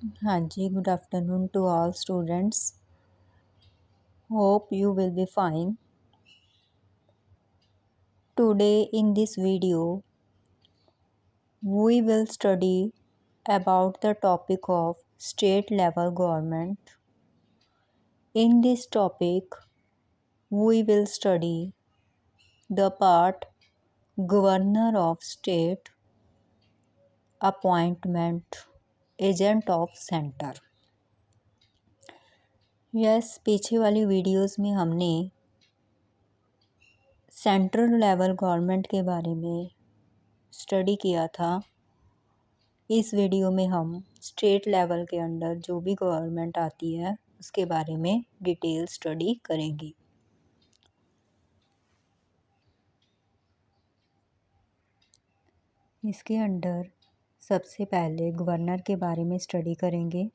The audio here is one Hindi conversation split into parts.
हाँ जी, good afternoon to all students. Hope you will be fine. Today in this video, we will study about the topic of state level government. In this topic, we will study the part Governor of State, Appointment, Agent of Center. Yes, पीछे वाली वीडियोस में हमने सेंट्रल लेवल गवर्नमेंट के बारे में स्टडी किया था। इस वीडियो में हम स्टेट लेवल के अंडर जो भी गवर्नमेंट आती है उसके बारे में डिटेल स्टडी करेंगे। इसके अंडर सबसे पहले गवर्नर के बारे में स्टडी करेंगे,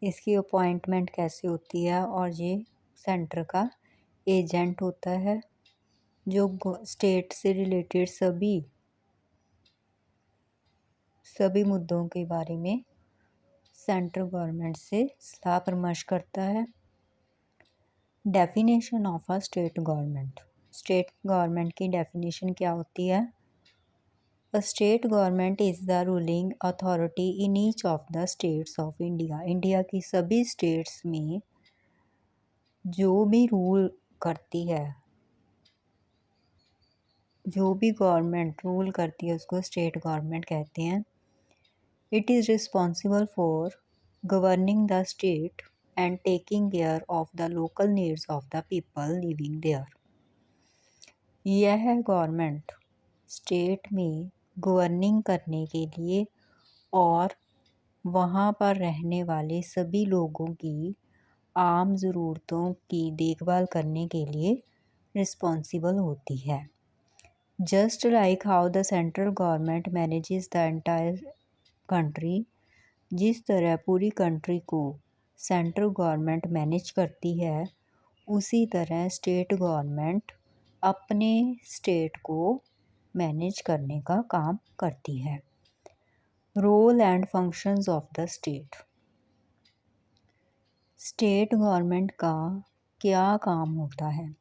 इसकी अपॉइंटमेंट कैसे होती है और ये सेंटर का एजेंट होता है जो स्टेट से रिलेटेड सभी मुद्दों के बारे में सेंट्रल गवर्नमेंट से सलाह परामर्श करता है। Definition of a state government. State government की डेफिनेशन क्या होती है? A state government is the ruling authority in each of the states of India. India की सभी स्टेट्स में जो भी रूल करती है, जो भी गवर्नमेंट रूल करती है उसको स्टेट गवर्नमेंट कहते हैं। It is responsible for governing the state and taking care of the local needs of the people living there. यह गवर्नमेंट स्टेट में गवर्निंग करने के लिए और वहाँ पर रहने वाले सभी लोगों की आम ज़रूरतों की देखभाल करने के लिए रिस्पॉन्सिबल होती है। Just like how the central government manages the entire country, जिस तरह पूरी कंट्री को सेंट्रल गवर्नमेंट मैनेज करती है, उसी तरह स्टेट गवर्नमेंट अपने स्टेट को मैनेज करने का काम करती है। Role and functions of the state. State government का क्या काम होता है?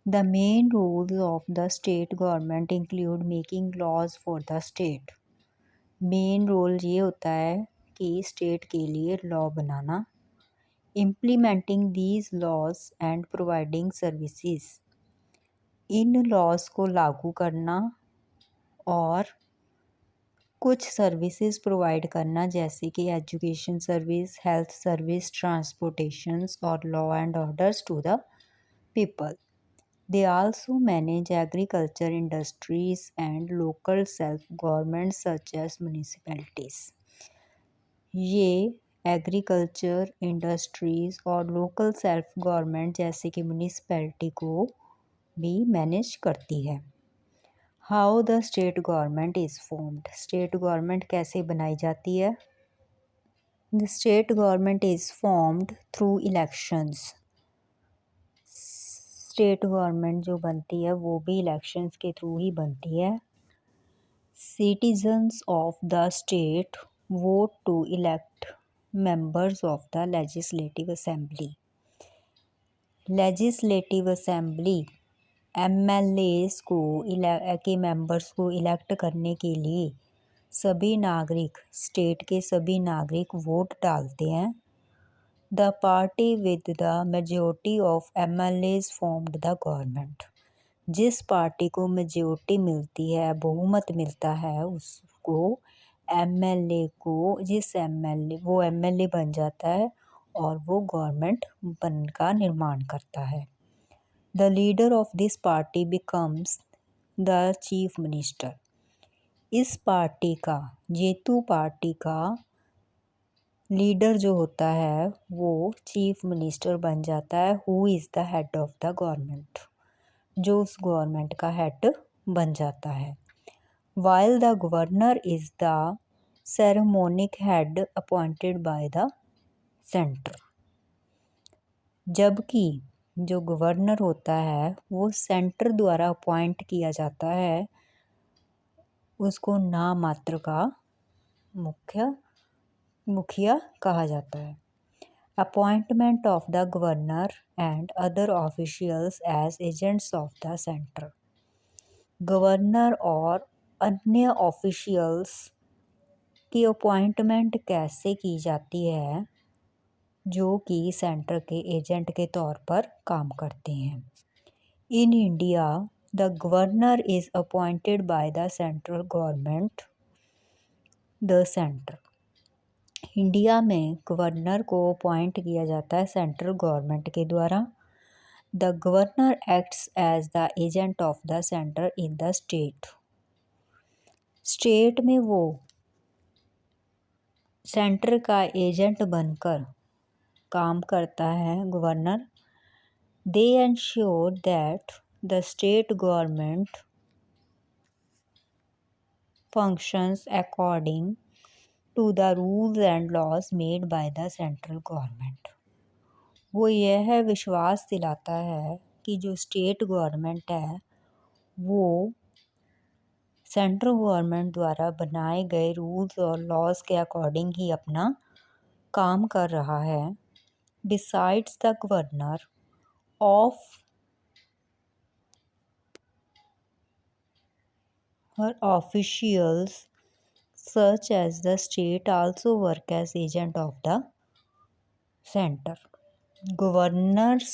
The main roles of the state government include making laws for the state. Main role ये होता है कि स्टेट के लिए लॉ बनाना, implementing these laws and providing services, इन लॉज को लागू करना और कुछ सर्विसेज प्रोवाइड करना, जैसे कि education service, health service, transportations और law and orders to the people. They also manage agriculture, industries and local self government such as municipalities. ये एग्रीकल्चर, इंडस्ट्रीज़ और लोकल सेल्फ गवर्नमेंट जैसे कि म्यूनिसिपैलिटी को भी मैनेज करती है। How the state government is formed. State government कैसे बनाई जाती है? The state government is formed through elections. State government जो बनती है वो भी इलेक्शंस के थ्रू ही बनती है। Citizens of the state vote to elect members of the legislative assembly. Legislative assembly MLAs को के मेंबर्स को इलेक्ट करने के लिए सभी नागरिक, स्टेट के सभी नागरिक वोट डालते हैं। The party with the majority of MLAs formed the government. जिस पार्टी को मेजोरिटी मिलती है, बहुमत मिलता है, उसको एमएलए को वो एमएलए बन जाता है और वो गवर्नमेंट का निर्माण करता है। The leader of this party becomes the chief minister. इस पार्टी का, जेतु पार्टी का लीडर जो होता है वो चीफ मिनिस्टर बन जाता है। Who is the head of the government, जो उस गवर्नमेंट का हेड बन जाता है। While the governor is the ceremonial head appointed by the centre. जबकि जो गवर्नर होता है वो सेंटर द्वारा अपॉइंट किया जाता है, उसको नाम मात्र का मुख्य मुखिया कहा जाता है। Appointment of the governor and other officials as agents of the centre. Governor और अन्य ऑफिशियल्स की अपॉइंटमेंट कैसे की जाती है, जो कि सेंटर के एजेंट के तौर पर काम करते हैं। In India the governor is appointed by the central government. The centre, India में गवर्नर को अपॉइंट किया जाता है सेंट्रल गवर्नमेंट के द्वारा। The governor acts as the agent of the centre in the state. State में वो सेंटर का एजेंट बनकर काम करता है governor. They ensure that the state government functions according to the rules and laws made by the central government। वो यह विश्वास दिलाता है कि जो स्टेट गवर्नमेंट है वो सेंट्रल गवर्नमेंट द्वारा बनाए गए रूल्स और लॉज के अकॉर्डिंग ही अपना काम कर रहा है। Besides the governor of her officials such as the state also work as agent of the center। Governors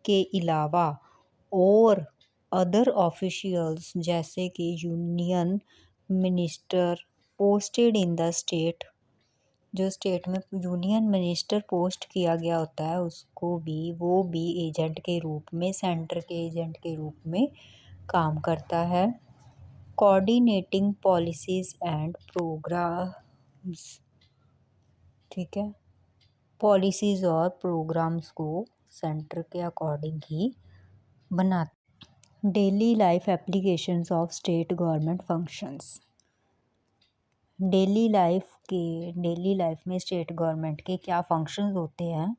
के अलावा और अदर ऑफिशियल्स जैसे कि union minister posted in the state, जो स्टेट में यूनियन मिनिस्टर पोस्ट किया गया होता है उसको भी वो भी एजेंट के रूप में, सेंटर के एजेंट के रूप में काम करता है। कोऑर्डिनेटिंग पॉलिसीज एंड प्रोग्राम्स, ठीक है, पॉलिसीज़ और प्रोग्राम्स को सेंटर के अकॉर्डिंग ही बनाते। Daily life applications of state government functions. Daily life में स्टेट गवर्नमेंट के क्या फंक्शंस होते हैं।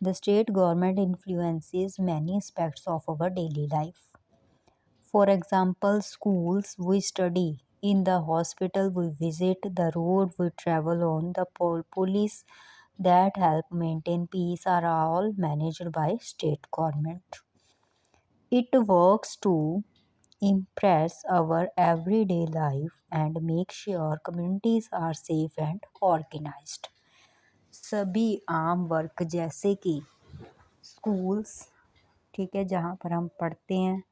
The state government influences many aspects of our daily life. For example, schools we study, in the hospital we visit, the road we travel on, the police that help maintain peace are all managed by state government। It works to impress our everyday life and make sure communities are safe and organized। सभी आम वर्क जैसे कि स्कूल्स, ठीक है, जहाँ पर हम पढ़ते हैं,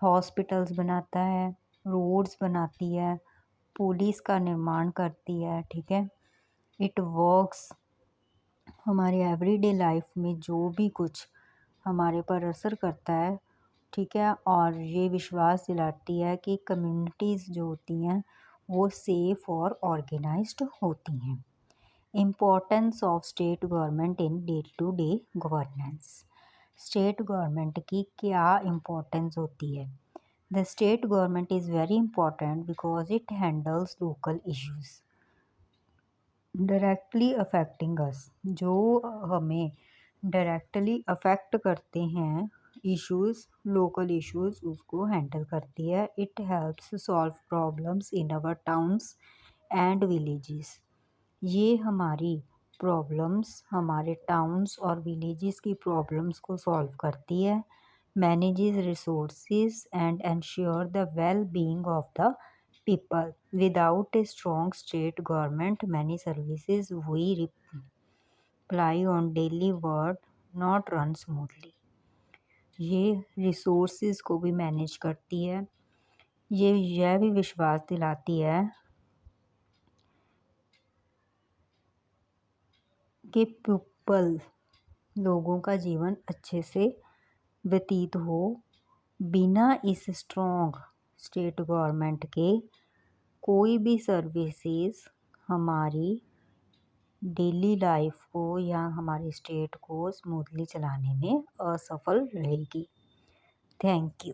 हॉस्पिटल्स बनाता है, रोड्स बनाती है, पुलिस का निर्माण करती है, ठीक है। इट वर्क्स, हमारे एवरीडे लाइफ में जो भी कुछ हमारे पर असर करता है, ठीक है, और ये विश्वास दिलाती है कि कम्युनिटीज़ जो होती हैं वो सेफ़ और ऑर्गेनाइज्ड होती हैं। Importance of state government in day to day governance. State government की क्या इम्पोर्टेंस होती है। The state government is very important because it handles local issues directly affecting us, जो हमें डायरेक्टली अफेक्ट करते हैं इश्यूज़, लोकल इश्यूज़, उसको हैंडल करती है। It helps solve problems in our towns and villages. ये हमारी प्रॉब्लम्स, हमारे टाउन्स और विलेजेस की प्रॉब्लम्स को सॉल्व करती है। Manages resources and ensure the well being of the people। Without a strong state government, many services we rely on daily would not run smoothly। ये रिसोर्सेज को भी मैनेज करती है। यह भी विश्वास दिलाती है कि पीपल, लोगों का जीवन अच्छे से व्यतीत हो। बिना इस स्ट्रॉन्ग स्टेट गवर्नमेंट के कोई भी सर्विसेज हमारी डेली लाइफ को या हमारी स्टेट को स्मूथली चलाने में असफल रहेगी। Thank you.